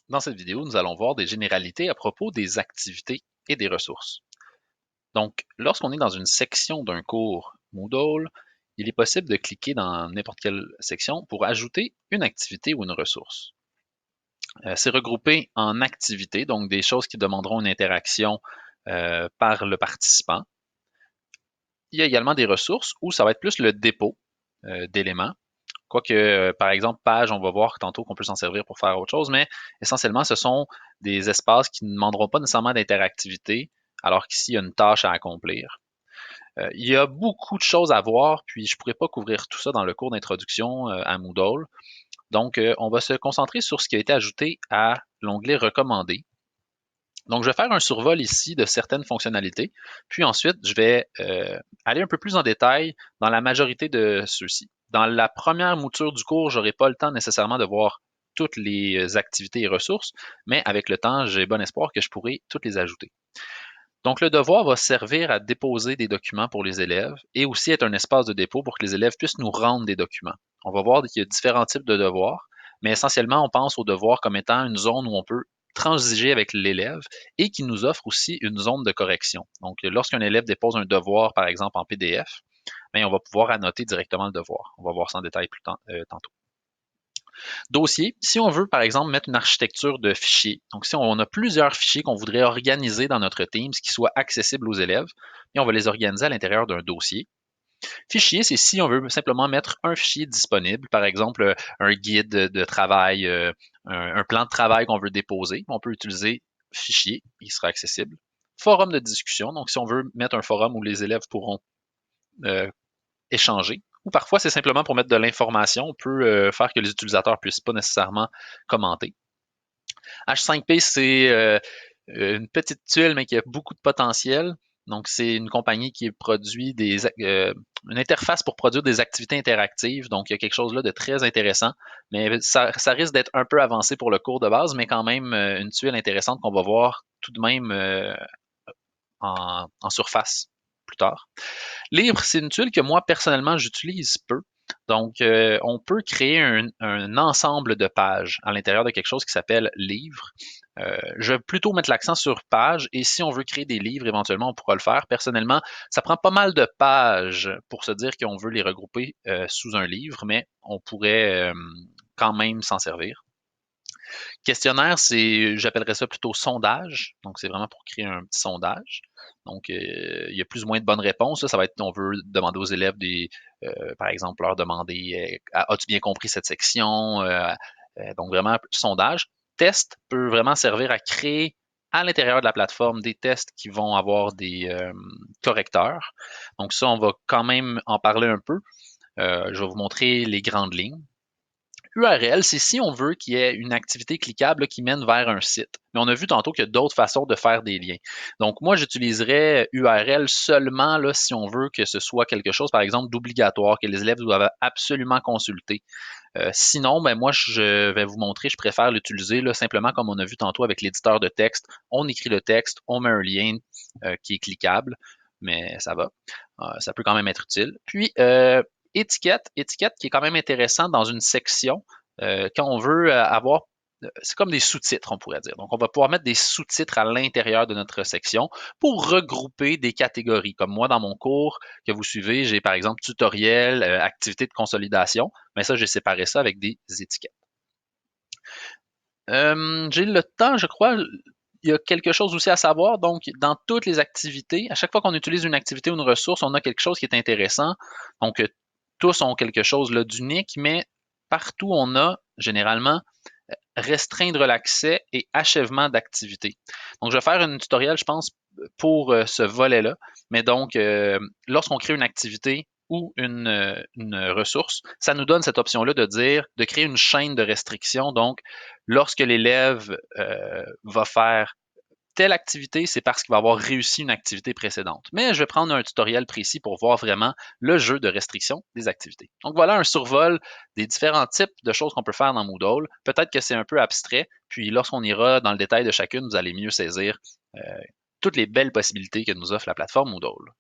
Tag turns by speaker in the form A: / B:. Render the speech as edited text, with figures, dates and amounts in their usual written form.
A: Dans cette vidéo, nous allons voir des généralités à propos des activités et des ressources. Donc, lorsqu'on est dans une section d'un cours Moodle, il est possible de cliquer dans n'importe quelle section pour ajouter une activité ou une ressource. C'est regroupé en activités, donc des choses qui demanderont une interaction par le participant. Il y a également des ressources où ça va être plus le dépôt d'éléments. Quoique, par exemple, page, on va voir tantôt qu'on peut s'en servir pour faire autre chose, mais essentiellement, ce sont des espaces qui ne demanderont pas nécessairement d'interactivité, alors qu'ici, il y a une tâche à accomplir. Il y a beaucoup de choses à voir, puis je ne pourrais pas couvrir tout ça dans le cours d'introduction à Moodle. Donc, on va se concentrer sur ce qui a été ajouté à l'onglet Recommandés. Donc, je vais faire un survol ici de certaines fonctionnalités, puis ensuite, je vais aller un peu plus en détail dans la majorité de ceux-ci. Dans la première mouture du cours, je n'aurai pas le temps nécessairement de voir toutes les activités et ressources, mais avec le temps, j'ai bon espoir que je pourrai toutes les ajouter. Donc, le devoir va servir à déposer des documents pour les élèves et aussi être un espace de dépôt pour que les élèves puissent nous rendre des documents. On va voir qu'il y a différents types de devoirs, mais essentiellement, on pense aux devoirs comme étant une zone où on peut transiger avec l'élève et qui nous offre aussi une zone de correction. Donc, lorsqu'un élève dépose un devoir, par exemple en PDF, bien, on va pouvoir annoter directement le devoir. On va voir ça en détail tantôt. Dossier, si on veut, par exemple, mettre une architecture de fichiers, donc si on a plusieurs fichiers qu'on voudrait organiser dans notre Teams qui soient accessibles aux élèves, et on va les organiser à l'intérieur d'un dossier. Fichier, c'est si on veut simplement mettre un fichier disponible, par exemple un guide de travail, un plan de travail qu'on veut déposer, on peut utiliser fichier, il sera accessible. Forum de discussion, donc si on veut mettre un forum où les élèves pourront euh, échanger. Ou parfois, c'est simplement pour mettre de l'information. On peut faire que les utilisateurs ne puissent pas nécessairement commenter. H5P, c'est une petite tuile, mais qui a beaucoup de potentiel. Donc, c'est une compagnie qui produit une interface pour produire des activités interactives. Donc, il y a quelque chose là de très intéressant, mais ça risque d'être un peu avancé pour le cours de base, mais quand même une tuile intéressante qu'on va voir tout de même en surface plus tard. Libre, c'est une tuile que moi, personnellement, j'utilise peu. Donc, on peut créer un ensemble de pages à l'intérieur de quelque chose qui s'appelle livre. Je vais plutôt mettre l'accent sur page et si on veut créer des livres, éventuellement, on pourra le faire. Personnellement, ça prend pas mal de pages pour se dire qu'on veut les regrouper sous un livre, mais on pourrait quand même s'en servir. Questionnaire, j'appellerais ça plutôt sondage. Donc, c'est vraiment pour créer un petit sondage. Donc, il y a plus ou moins de bonnes réponses. Là. Ça va être, on veut demander aux élèves par exemple, leur demander as-tu bien compris cette section? Donc, vraiment, sondage. Test peut vraiment servir à créer à l'intérieur de la plateforme des tests qui vont avoir des correcteurs. Donc, ça, on va quand même en parler un peu. Je vais vous montrer les grandes lignes. URL, c'est si on veut qu'il y ait une activité cliquable là, qui mène vers un site. Mais on a vu tantôt qu'il y a d'autres façons de faire des liens. Donc, moi, j'utiliserais URL seulement là, si on veut que ce soit quelque chose, par exemple, d'obligatoire, que les élèves doivent absolument consulter. Sinon, ben, moi, je vais vous montrer, je préfère l'utiliser là, simplement comme on a vu tantôt avec l'éditeur de texte. On écrit le texte, on met un lien qui est cliquable, mais ça va. Ça peut quand même être utile. Puis, étiquette qui est quand même intéressant dans une section quand on veut avoir, c'est comme des sous-titres, on pourrait dire. Donc, on va pouvoir mettre des sous-titres à l'intérieur de notre section pour regrouper des catégories. Comme moi, dans mon cours que vous suivez, j'ai par exemple tutoriel, activité de consolidation, mais ça, j'ai séparé ça avec des étiquettes. J'ai le temps, je crois. Il y a quelque chose aussi à savoir. Donc, dans toutes les activités, à chaque fois qu'on utilise une activité ou une ressource, on a quelque chose qui est intéressant. Donc, tous ont quelque chose d'unique, mais partout, on a généralement restreindre l'accès et achèvement d'activité. Donc, je vais faire un tutoriel, je pense, pour ce volet-là. Mais donc, lorsqu'on crée une activité ou une ressource, ça nous donne cette option-là de dire, de créer une chaîne de restrictions. Donc, lorsque l'élève va faire telle activité, c'est parce qu'il va avoir réussi une activité précédente. Mais je vais prendre un tutoriel précis pour voir vraiment le jeu de restriction des activités. Donc voilà un survol des différents types de choses qu'on peut faire dans Moodle. Peut-être que c'est un peu abstrait, puis lorsqu'on ira dans le détail de chacune, vous allez mieux saisir toutes les belles possibilités que nous offre la plateforme Moodle.